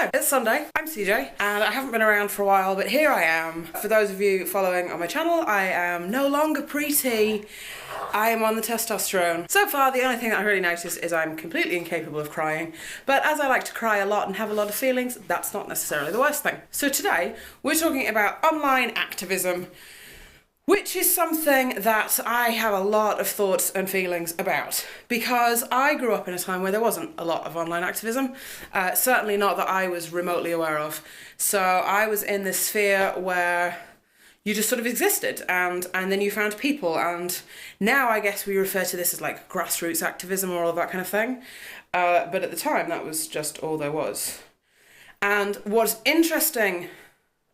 Hello, it's Sunday, I'm CJ, and I haven't been around for a while, but here I am. For those of you following on my channel, I am no longer preety. I am on the testosterone. So far, the only thing that I really noticed is I'm completely incapable of crying, but as I like to cry a lot and have a lot of feelings, that's not necessarily the worst thing. So today, we're talking about online activism, which is something that I have a lot of thoughts and feelings about, because I grew up in a time where there wasn't a lot of online activism, certainly not that I was remotely aware of. So I was in this sphere where you just sort of existed, and then you found people, and now I guess we refer to this as like grassroots activism or all of that kind of thing, but at the time that was just all there was. And what's interesting,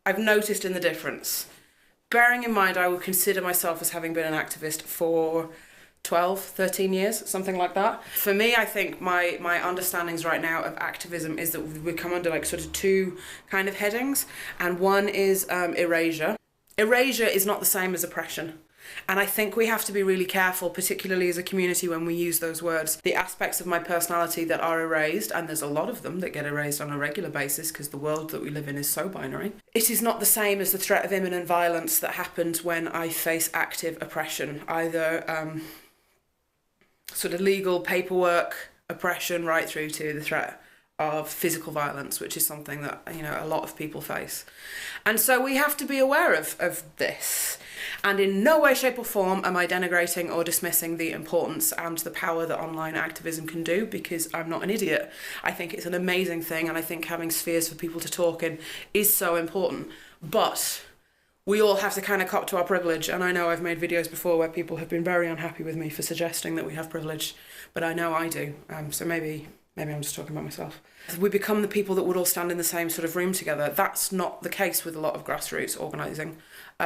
I've noticed in the difference, bearing in mind I would consider myself as having been an activist for 12, 13 years, something like that. For me, I think my understandings right now of activism is that we come under like sort of two kind of headings, and one is erasure. Erasure is not the same as oppression. And I think we have to be really careful, particularly as a community, when we use those words. The aspects of my personality that are erased, and there's a lot of them that get erased on a regular basis because the world that we live in is so binary. It is not the same as the threat of imminent violence that happens when I face active oppression, either sort of legal paperwork oppression right through to the threat of physical violence, which is something that, you know, a lot of people face. And so we have to be aware of this. And in no way, shape or form am I denigrating or dismissing the importance and the power that online activism can do, because I'm not an idiot. I think it's an amazing thing, and I think having spheres for people to talk in is so important. But we all have to kind of cop to our privilege, and I know I've made videos before where people have been very unhappy with me for suggesting that we have privilege, but I know I do, so maybe I'm just talking about myself. We become the people that would all stand in the same sort of room together. That's not the case with a lot of grassroots organising.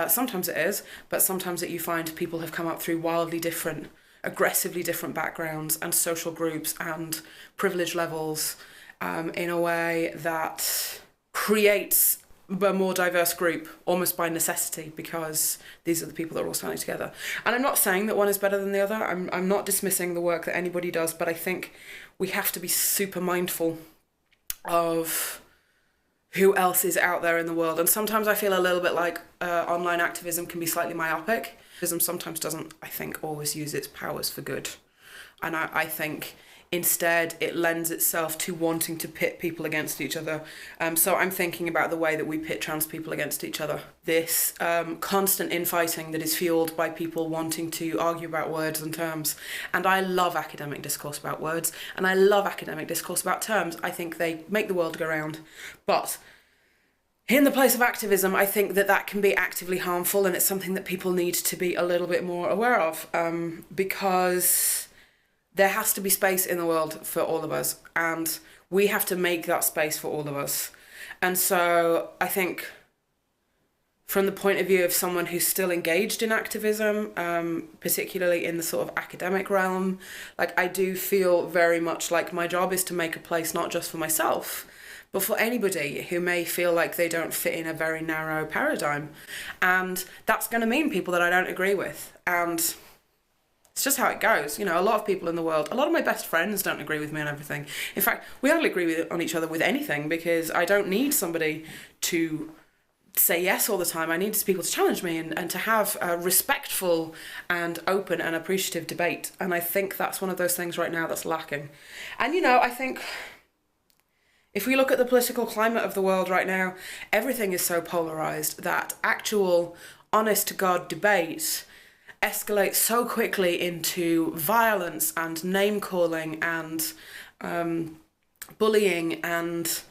Sometimes it is, but sometimes you find people have come up through wildly different, aggressively different backgrounds and social groups and privilege levels in a way that creates a more diverse group almost by necessity, because these are the people that are all standing together. And I'm not saying that one is better than the other. I'm not dismissing the work that anybody does, but I think we have to be super mindful of who else is out there in the world. And sometimes I feel a little bit like online activism can be slightly myopic. Activism sometimes doesn't, I think, always use its powers for good. And I think instead it lends itself to wanting to pit people against each other. So I'm thinking about the way that we pit trans people against each other. This constant infighting that is fueled by people wanting to argue about words and terms. And I love academic discourse about words, and I love academic discourse about terms. I think they make the world go round. But in the place of activism, I think that can be actively harmful, and it's something that people need to be a little bit more aware of, because there has to be space in the world for all of us, and we have to make that space for all of us. And so I think from the point of view of someone who's still engaged in activism, particularly in the sort of academic realm, like I do feel very much like my job is to make a place not just for myself, but for anybody who may feel like they don't fit in a very narrow paradigm. And that's going to mean people that I don't agree with. And it's just how it goes. You know, a lot of people in the world, a lot of my best friends don't agree with me on everything. In fact, we hardly agree on each other with anything, because I don't need somebody to say yes all the time. I need people to challenge me and to have a respectful and open and appreciative debate. And I think that's one of those things right now that's lacking. And, you know, I think if we look at the political climate of the world right now, everything is so polarised that actual honest-to-God debate escalates so quickly into violence and name-calling and bullying and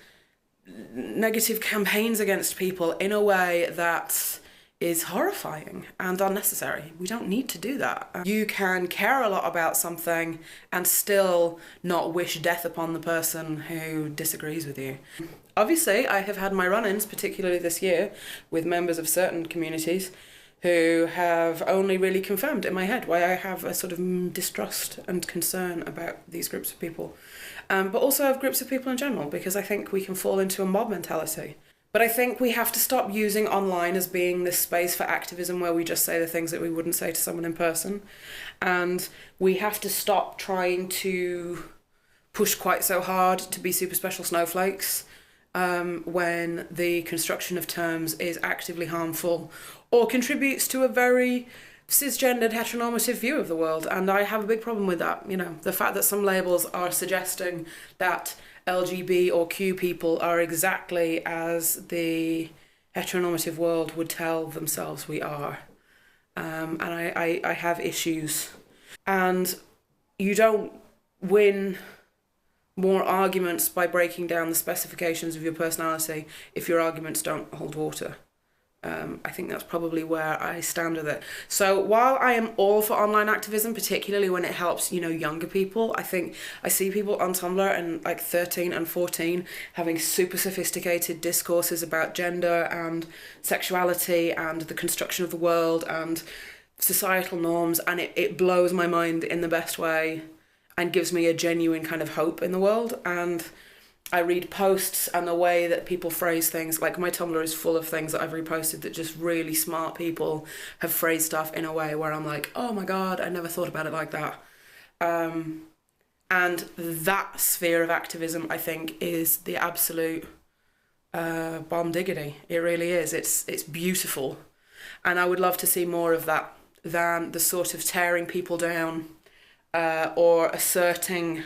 negative campaigns against people in a way that is horrifying and unnecessary. We don't need to do that. You can care a lot about something and still not wish death upon the person who disagrees with you. Obviously, I have had my run-ins, particularly this year, with members of certain communities who have only really confirmed in my head why I have a sort of distrust and concern about these groups of people. But also of groups of people in general, because I think we can fall into a mob mentality. But I think we have to stop using online as being this space for activism where we just say the things that we wouldn't say to someone in person. And we have to stop trying to push quite so hard to be super special snowflakes when the construction of terms is actively harmful or contributes to a very cisgendered heteronormative view of the world. And I have a big problem with that. You know, the fact that some labels are suggesting that LGB or Q people are exactly as the heteronormative world would tell themselves we are. And I have issues. And you don't win more arguments by breaking down the specifications of your personality if your arguments don't hold water. I think that's probably where I stand with it. So while I am all for online activism, particularly when it helps, you know, younger people, I think I see people on Tumblr and like 13 and 14 having super sophisticated discourses about gender and sexuality and the construction of the world and societal norms, and it blows my mind in the best way and gives me a genuine kind of hope in the world. And I read posts and the way that people phrase things, like my Tumblr is full of things that I've reposted that just really smart people have phrased stuff in a way where I'm like, oh my God, I never thought about it like that. And that sphere of activism, I think, is the absolute bomb diggity. It really is. It's beautiful. And I would love to see more of that than the sort of tearing people down or asserting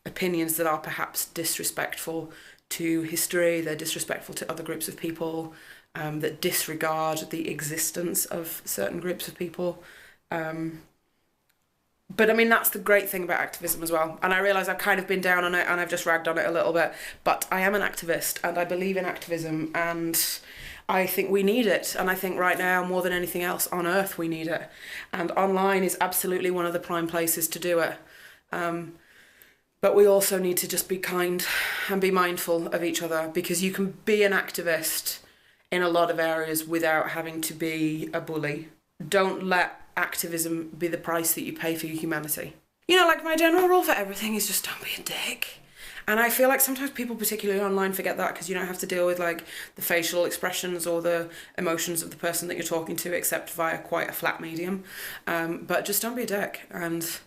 opinions that are perhaps disrespectful to history, they're disrespectful to other groups of people, that disregard the existence of certain groups of people. But I mean, that's the great thing about activism as well. And I realise I've kind of been down on it and I've just ragged on it a little bit, but I am an activist and I believe in activism and I think we need it. And I think right now, more than anything else on earth, we need it. And online is absolutely one of the prime places to do it. But we also need to just be kind and be mindful of each other, because you can be an activist in a lot of areas without having to be a bully. Don't let activism be the price that you pay for your humanity. You know, like my general rule for everything is just don't be a dick. And I feel like sometimes people, particularly online, forget that because you don't have to deal with like the facial expressions or the emotions of the person that you're talking to except via quite a flat medium. But just don't be a dick, and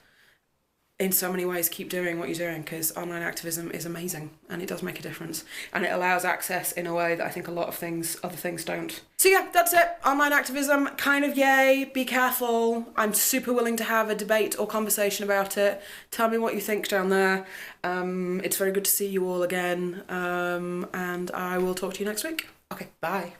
in so many ways keep doing what you're doing, because online activism is amazing and it does make a difference and it allows access in a way that I think a lot of other things don't. So yeah, that's it. Online activism, kind of yay, be careful. I'm super willing to have a debate or conversation about it. Tell me what you think down there. It's very good to see you all again, and I will talk to you next week. Okay, bye.